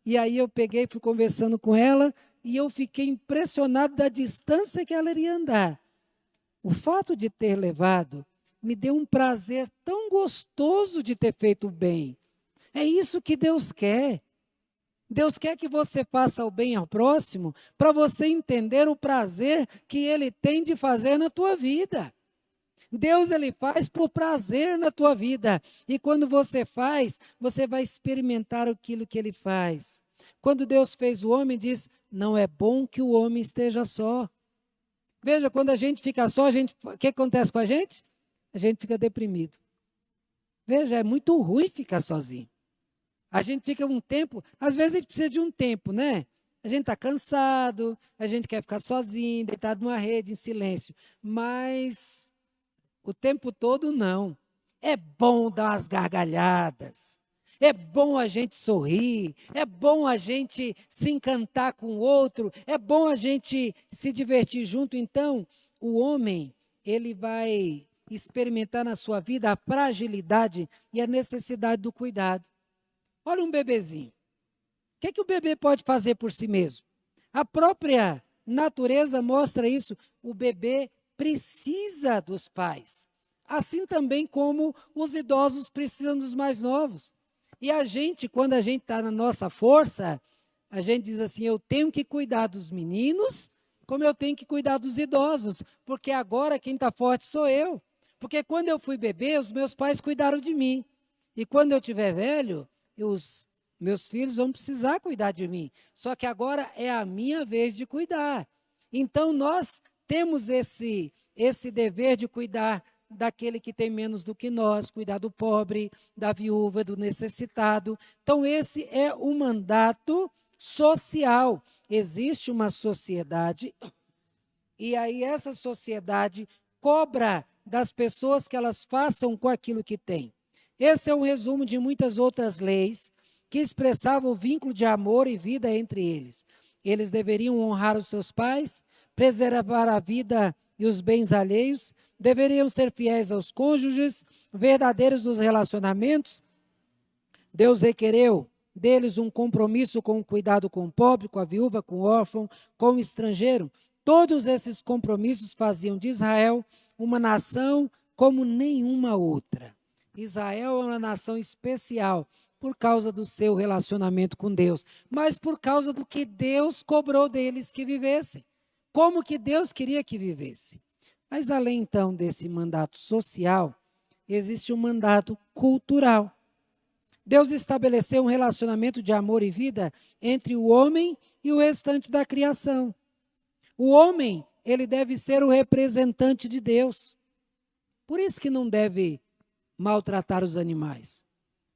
E aí eu peguei, fui conversando com ela e eu fiquei impressionado da distância que ela iria andar. O fato de ter levado me deu um prazer tão gostoso de ter feito o bem. É isso que Deus quer. Deus quer que você faça o bem ao próximo para você entender o prazer que Ele tem de fazer na tua vida. Deus, Ele faz por prazer na tua vida. E quando você faz, você vai experimentar aquilo que Ele faz. Quando Deus fez o homem, diz, não é bom que o homem esteja só. Veja, quando a gente fica só, o que acontece com a gente? A gente fica deprimido. Veja, é muito ruim ficar sozinho. A gente fica um tempo, às vezes a gente precisa de um tempo, né? A gente está cansado, a gente quer ficar sozinho, deitado numa rede, em silêncio. Mas o tempo todo não. É bom dar umas gargalhadas. É bom a gente sorrir. É bom a gente se encantar com o outro. É bom a gente se divertir junto. Então, o homem, ele vai experimentar na sua vida a fragilidade e a necessidade do cuidado. Olha um bebezinho. O que é que o bebê pode fazer por si mesmo? A própria natureza mostra isso. O bebê precisa dos pais. Assim também como os idosos precisam dos mais novos. E a gente, quando a gente está na nossa força, a gente diz assim, eu tenho que cuidar dos meninos, como eu tenho que cuidar dos idosos, porque agora quem está forte sou eu. Porque quando eu fui bebê, os meus pais cuidaram de mim. E quando eu tiver velho, os meus filhos vão precisar cuidar de mim. Só que agora é a minha vez de cuidar. Então, nós temos esse dever de cuidar daquele que tem menos do que nós, cuidar do pobre, da viúva, do necessitado. Então, esse é o mandato social. Existe uma sociedade, e aí essa sociedade cobra das pessoas que elas façam com aquilo que têm. Esse é um resumo de muitas outras leis que expressavam o vínculo de amor e vida entre eles. Eles deveriam honrar os seus pais, preservar a vida e os bens alheios, deveriam ser fiéis aos cônjuges, verdadeiros nos relacionamentos. Deus requereu deles um compromisso com o cuidado com o pobre, com a viúva, com o órfão, com o estrangeiro. Todos esses compromissos faziam de Israel uma nação como nenhuma outra. Israel é uma nação especial por causa do seu relacionamento com Deus, mas por causa do que Deus cobrou deles que vivessem, como que Deus queria que vivesse. Mas além então desse mandato social, existe um mandato cultural. Deus estabeleceu um relacionamento de amor e vida entre o homem e o restante da criação. O homem, ele deve ser o representante de Deus. Por isso que não deve maltratar os animais.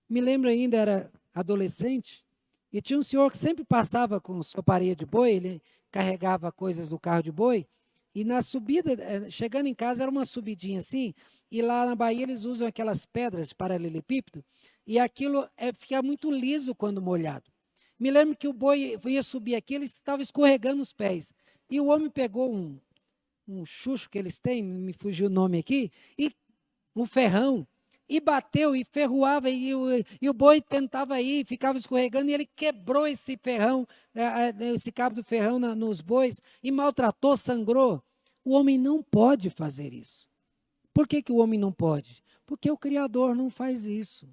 Me lembro ainda, era adolescente, e tinha um senhor que sempre passava com sua pareia de boi, ele carregava coisas do carro de boi, e na subida, chegando em casa, era uma subidinha assim, e lá na Bahia eles usam aquelas pedras de paralelepípedo, e aquilo fica muito liso quando molhado. Me lembro que o boi ia subir aqui, ele estava escorregando os pés, e o homem pegou um chucho que eles têm, me fugiu o nome aqui, e um ferrão, e bateu, e ferroava, e o boi tentava ir, ficava escorregando, e ele quebrou esse ferrão, esse cabo do ferrão nos bois, e maltratou, sangrou. O homem não pode fazer isso. Por que o homem não pode? Porque o Criador não faz isso.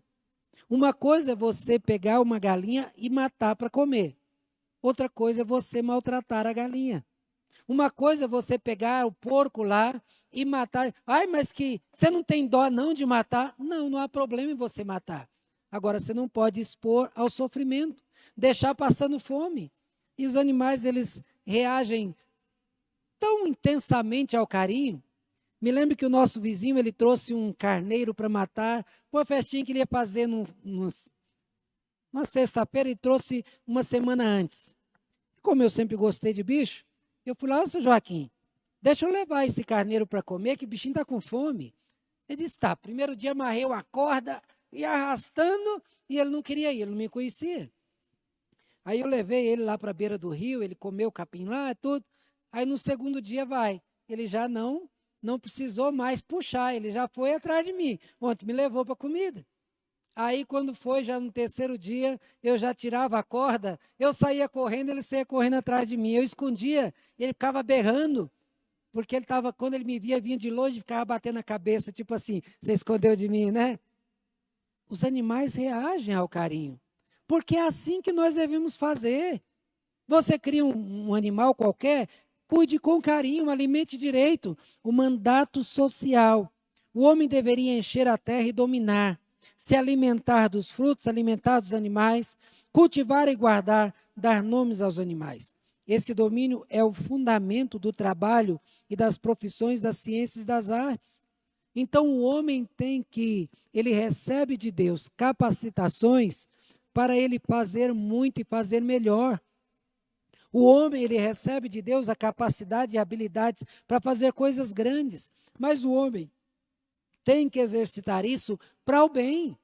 Uma coisa é você pegar uma galinha e matar para comer. Outra coisa é você maltratar a galinha. Uma coisa é você pegar o porco lá e matar. Ai, mas que você não tem dó não de matar? Não, não há problema em você matar. Agora, você não pode expor ao sofrimento, deixar passando fome. E os animais, eles reagem tão intensamente ao carinho. Me lembro que o nosso vizinho, ele trouxe um carneiro para matar, uma festinha que ele ia fazer numa sexta-feira, e trouxe uma semana antes. Como eu sempre gostei de bicho, eu fui lá, seu Joaquim, deixa eu levar esse carneiro para comer, que o bichinho está com fome. Ele disse, tá, primeiro dia amarrei uma corda e arrastando, e ele não queria ir, ele não me conhecia. Aí eu levei ele lá para a beira do rio, ele comeu capim lá e tudo. Aí no segundo dia vai. Ele já não precisou mais puxar, ele já foi atrás de mim. Ontem me levou para comida. Aí quando foi, já no terceiro dia, eu já tirava a corda, eu saía correndo, ele saía correndo atrás de mim. Eu escondia, ele ficava berrando, porque ele estava, quando ele me via, vinha de longe, ficava batendo a cabeça, tipo assim, você escondeu de mim, né? Os animais reagem ao carinho, porque é assim que nós devemos fazer. Você cria um animal qualquer, cuide com carinho, alimente direito. O mandato social. O homem deveria encher a terra e dominar, se alimentar dos frutos, alimentar dos animais, cultivar e guardar, dar nomes aos animais. Esse domínio é o fundamento do trabalho e das profissões das ciências e das artes. Então o homem ele recebe de Deus capacitações para ele fazer muito e fazer melhor. O homem, ele recebe de Deus a capacidade e habilidades para fazer coisas grandes, mas o homem tem que exercitar isso para o bem.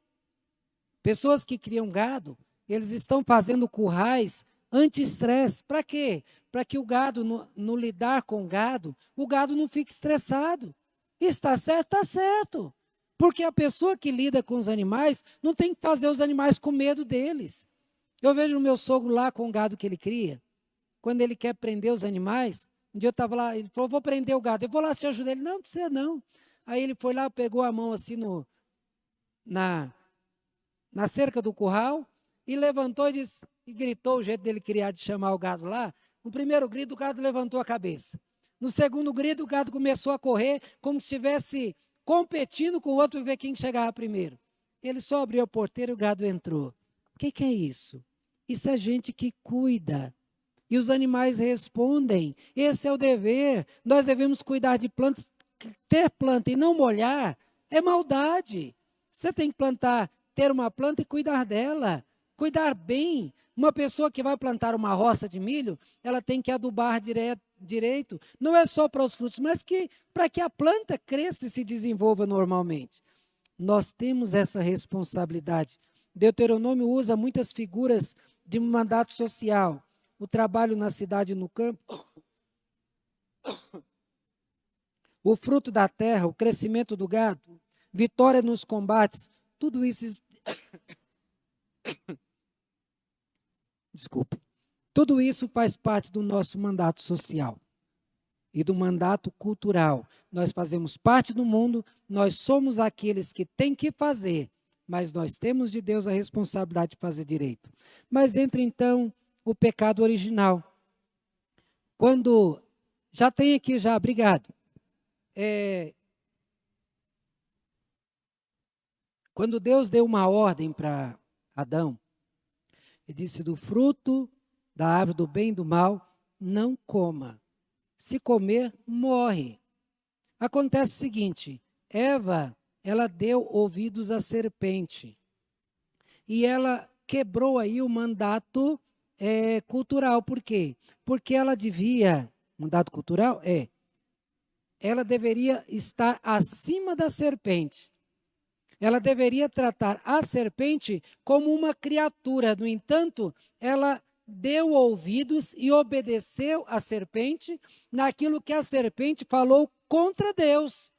Pessoas que criam gado, eles estão fazendo currais anti-estresse. Para quê? Para que o gado, no lidar com o gado não fique estressado. Está certo? Está certo. Porque a pessoa que lida com os animais não tem que fazer os animais com medo deles. Eu vejo o meu sogro lá com o gado que ele cria. Quando ele quer prender os animais, um dia eu estava lá, ele falou, vou prender o gado. Eu vou lá te ajudar. Ele, não precisa não. Aí ele foi lá, pegou a mão assim na cerca do curral e levantou e gritou o jeito dele criar de chamar o gado lá. No primeiro grito, o gado levantou a cabeça. No segundo grito, o gado começou a correr como se estivesse competindo com o outro para ver quem chegava primeiro. Ele só abriu a porteira e o gado entrou. O que é isso? Isso é gente que cuida. E os animais respondem. Esse é o dever. Nós devemos cuidar de plantas. Ter planta e não molhar é maldade. Você tem que ter uma planta e cuidar dela. Cuidar bem. Uma pessoa que vai plantar uma roça de milho, ela tem que adubar direito. Não é só para os frutos, mas para que a planta cresça e se desenvolva normalmente. Nós temos essa responsabilidade. Deuteronômio usa muitas figuras de um mandato social. O trabalho na cidade e no campo, o fruto da terra, o crescimento do gado, vitória nos combates, tudo isso, tudo isso faz parte do nosso mandato social e do mandato cultural. Nós fazemos parte do mundo, nós somos aqueles que têm que fazer, mas nós temos de Deus a responsabilidade de fazer direito. Mas entra então o pecado original. Quando, já tem aqui já, obrigado. Quando Deus deu uma ordem para Adão, ele disse, do fruto da árvore do bem e do mal, não coma. Se comer, morre. Acontece o seguinte, Eva, ela deu ouvidos à serpente. E ela quebrou aí o mandato cultural. Por quê? Porque ela mandato cultural ela deveria estar acima da serpente. Ela deveria tratar a serpente como uma criatura. No entanto, ela deu ouvidos e obedeceu à serpente naquilo que a serpente falou contra Deus.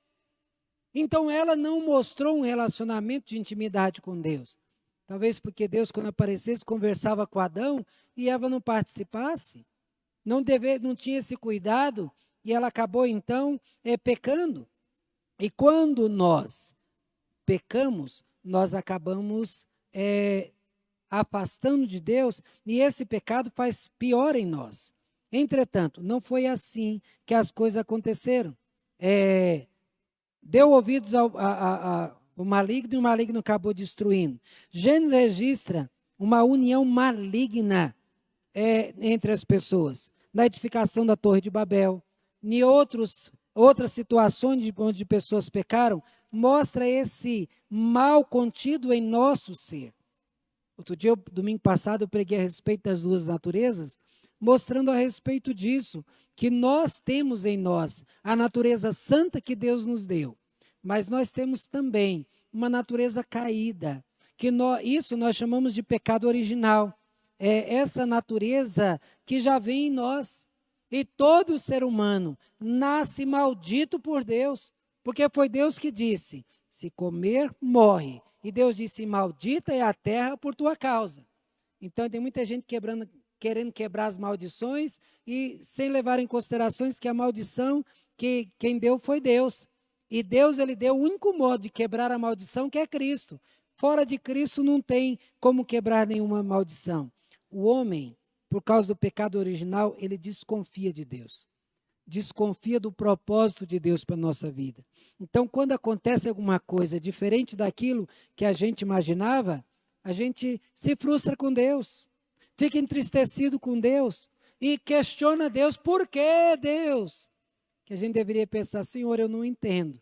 Então, ela não mostrou um relacionamento de intimidade com Deus. Talvez porque Deus, quando aparecesse, conversava com Adão e Eva não participasse. Não tinha esse cuidado e ela acabou, então, pecando. E quando nós pecamos, nós acabamos afastando de Deus e esse pecado faz pior em nós. Entretanto, não foi assim que as coisas aconteceram. Deu ouvidos ao maligno e o maligno acabou destruindo. Gênesis registra uma união maligna entre as pessoas. Na edificação da Torre de Babel, em outras situações onde pessoas pecaram, mostra esse mal contido em nosso ser. Outro dia, domingo passado, eu preguei a respeito das duas naturezas, mostrando a respeito disso, que nós temos em nós a natureza santa que Deus nos deu. mas nós temos também uma natureza caída, que isso nós chamamos de pecado original. É essa natureza que já vem em nós. E todo ser humano nasce maldito por Deus, porque foi Deus que disse, se comer, morre. E Deus disse, maldita é a terra por tua causa. Então tem muita gente querendo quebrar as maldições e sem levar em considerações que a maldição, que quem deu foi Deus. E Deus, ele deu o único modo de quebrar a maldição, que é Cristo. Fora de Cristo não tem como quebrar nenhuma maldição. O homem, por causa do pecado original, ele desconfia de Deus. Desconfia do propósito de Deus para a nossa vida. Então, quando acontece alguma coisa diferente daquilo que a gente imaginava, a gente se frustra com Deus, fica entristecido com Deus e questiona Deus, por que Deus? Que a gente deveria pensar, Senhor, eu não entendo,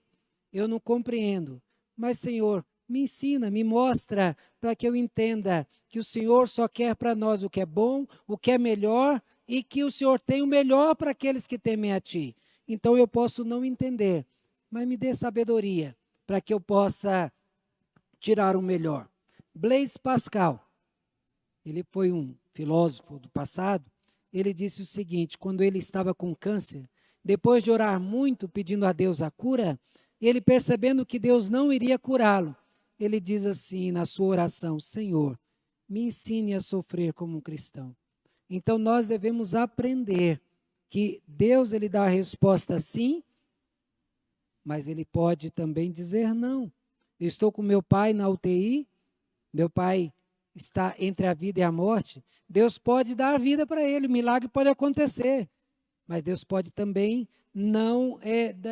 eu não compreendo, mas Senhor, me ensina, me mostra para que eu entenda que o Senhor só quer para nós o que é bom, o que é melhor e que o Senhor tem o melhor para aqueles que temem a Ti. Então eu posso não entender, mas me dê sabedoria para que eu possa tirar o melhor. Blaise Pascal, ele foi um filósofo do passado, ele disse o seguinte, quando ele estava com câncer, depois de orar muito pedindo a Deus a cura, ele percebendo que Deus não iria curá-lo, ele diz assim na sua oração, Senhor, me ensine a sofrer como um cristão. Então nós devemos aprender que Deus ele dá a resposta sim, mas ele pode também dizer não. Eu estou com meu pai na UTI, meu pai está entre a vida e a morte, Deus pode dar vida para ele, o milagre pode acontecer, mas Deus pode também não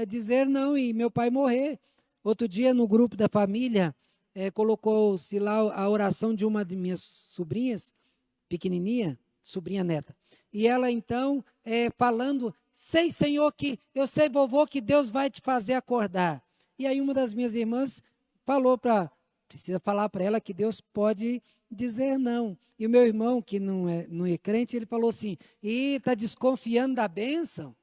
dizer não e meu pai morrer. Outro dia no grupo da família, colocou-se lá a oração de uma de minhas sobrinhas, pequenininha, sobrinha neta, e ela então falando, sei Senhor que, eu sei vovô que Deus vai te fazer acordar. E aí uma das minhas irmãs falou precisa falar para ela que Deus pode dizer não. E o meu irmão, que não é crente, ele falou assim, está desconfiando da bênção?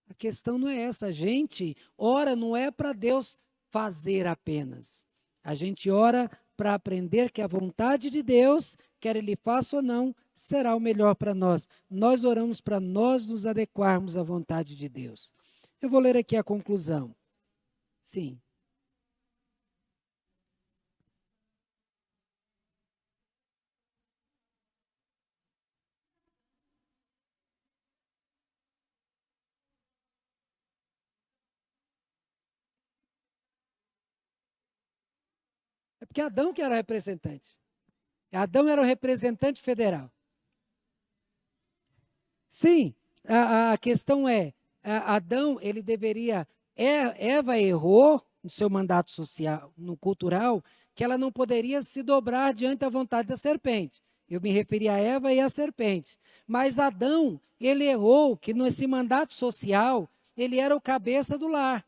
A questão não é essa, a gente ora não é para Deus fazer apenas. A gente ora para aprender que a vontade de Deus, quer Ele faça ou não, será o melhor para nós. Nós oramos para nós nos adequarmos à vontade de Deus. Eu vou ler aqui a conclusão. Sim. É porque Adão que era o representante. Adão era o representante federal. Sim, a questão é, Adão, ele deveria, Eva errou no seu mandato social, no cultural, que ela não poderia se dobrar diante da vontade da serpente. Eu me referi a Eva e a serpente. Mas Adão, ele errou que nesse mandato social, ele era o cabeça do lar.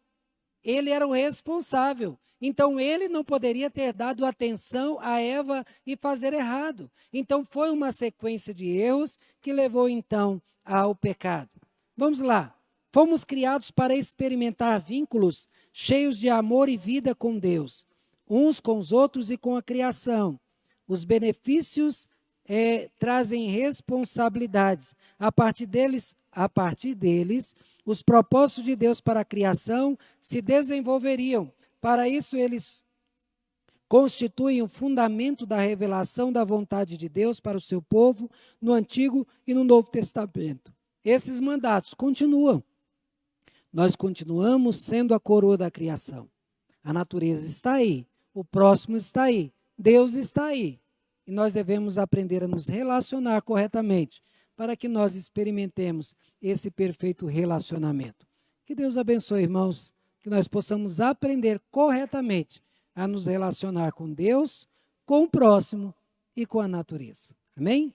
Ele era o responsável. Então, ele não poderia ter dado atenção a Eva e fazer errado. Então, foi uma sequência de erros que levou, então, ao pecado. Vamos lá. Fomos criados para experimentar vínculos cheios de amor e vida com Deus, uns com os outros e com a criação. Os benefícios trazem responsabilidades. A partir deles, os propósitos de Deus para a criação se desenvolveriam. Para isso, eles constituem o fundamento da revelação da vontade de Deus para o seu povo no Antigo e no Novo Testamento. Esses mandatos continuam. Nós continuamos sendo a coroa da criação. A natureza está aí, o próximo está aí, Deus está aí. E nós devemos aprender a nos relacionar corretamente para que nós experimentemos esse perfeito relacionamento. Que Deus abençoe, irmãos, que nós possamos aprender corretamente a nos relacionar com Deus, com o próximo e com a natureza. Amém?